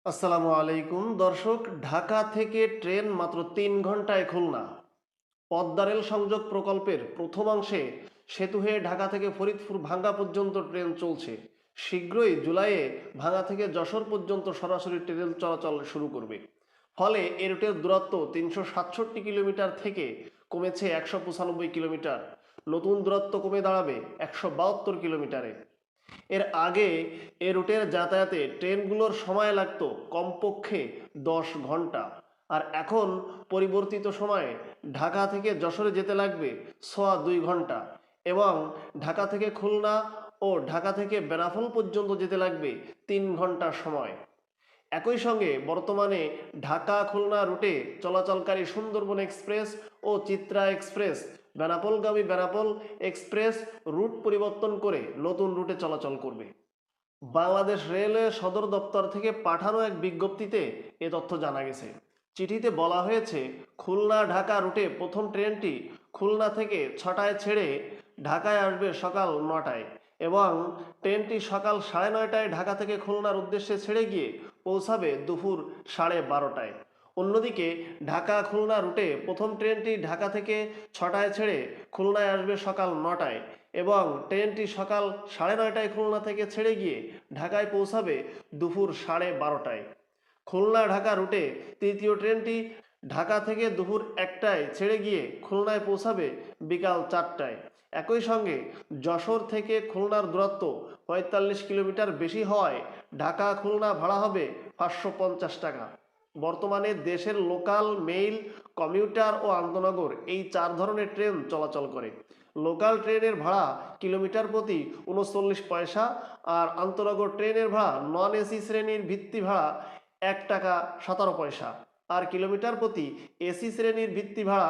আসসালামু আলাইকুম দর্শক। ঢাকা থেকে ট্রেন মাত্র 3 ঘন্টায় খুলনা। পদ্মা রেল সংযোগ প্রকল্পের প্রথমাংশে সেতু হয়ে ঢাকা থেকে ফরিদপুর ভাঙ্গা পর্যন্ত ট্রেন চলছে। শীঘ্রই জুলাইয়ে ভাঙ্গা থেকে যশোর পর্যন্ত সরাসরি ট্রেন চলাচল শুরু করবে। ফলে এ রুটের দূরত্ব 367 কিলোমিটার থেকে কমেছে 195 কিলোমিটার। নতুন দূরত্ব কমে দাঁড়াবে 172 কিলোমিটারে। এর আগে এ রুটের যাতায়াতে ট্রেনগুলোর সময় লাগতো কমপক্ষে 10 ঘন্টা, আর এখন পরিবর্তিত সময়ে ঢাকা থেকে যশোরে যেতে লাগবে সোয়া 2 ঘন্টা, এবং ঢাকা থেকে খুলনা ও ঢাকা থেকে বেনাপোল পর্যন্ত যেতে লাগবে 3 ঘন্টা সময়। একই সঙ্গে বর্তমানে ঢাকা খুলনা রুটে চলাচলকারী সুন্দরবন এক্সপ্রেস ও চিত্রা এক্সপ্রেস বেনাপোলগামী বেনাপোল এক্সপ্রেস রুট পরিবর্তন করে নতুন রুটে চলাচল করবে। বাংলাদেশ রেলওয়ে সদর দপ্তর থেকে পাঠানো এক বিজ্ঞপ্তিতে এ তথ্য জানা গেছে। চিঠিতে বলা হয়েছে, খুলনা ঢাকা রুটে প্রথম ট্রেনটি খুলনা থেকে 6টায় ছেড়ে ঢাকায় আসবে সকাল 9টায়, এবং ট্রেনটি সকাল 9:30টায় ঢাকা থেকে খুলনার উদ্দেশ্যে ছেড়ে গিয়ে পৌঁছাবে দুপুর 12:30টায়। অন্যদিকে ঢাকা খুলনা রুটে প্রথম ট্রেনটি ঢাকা থেকে 6টায় ছেড়ে খুলনায় আসবে সকাল 9টায়, এবং ট্রেনটি সকাল 9:30টায় খুলনা থেকে ছেড়ে গিয়ে ঢাকায় পৌঁছাবে দুপুর 12:30টায়। খুলনা ঢাকা রুটে তৃতীয় ট্রেনটি ঢাকা থেকে দুপুর 1টায় ছেড়ে গিয়ে খুলনায় পৌঁছাবে বিকাল 4টায়। একই সঙ্গে যশোর থেকে খুলনার দূরত্ব 45 কিলোমিটার বেশি হওয়ায় ঢাকা খুলনা ভাড়া হবে 550 টাকা। বর্তমানে দেশের লোকাল, মেইল, কমিউটার ও আন্তনগর এই 4 ধরনের ট্রেন চলাচল করে। লোকাল ট্রেনের ভাড়া কিলোমিটার প্রতি 39 পয়সা, আর আন্তনগর ট্রেনের ভাড়া নন এসি শ্রেণীর ভিত্তি ভাড়া 1 টাকা 17 পয়সা, আর কিলোমিটার প্রতি এসি শ্রেণীর ভিত্তি ভাড়া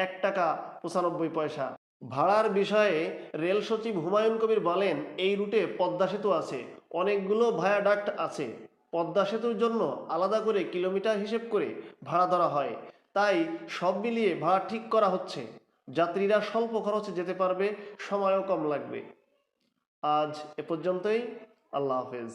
1 টাকা 95 পয়সা। ভাড়ার বিষয়ে রেল সচিব হুমায়ুন কবির বলেন, এই রুটে পদ্মা সেতু আছে, অনেকগুলো ভায়াডাক্ট আছে। পদ্মা সেতুর জন্য আলাদা করে কিলোমিটার হিসেব করে ভাড়া ধরা হয়, তাই সব মিলিয়ে ভাড়া ঠিক করা হচ্ছে। যাত্রীরা স্বল্প খরচে যেতে পারবে, সময়ও কম লাগবে। আজ এ পর্যন্তই। আল্লাহ হাফেজ।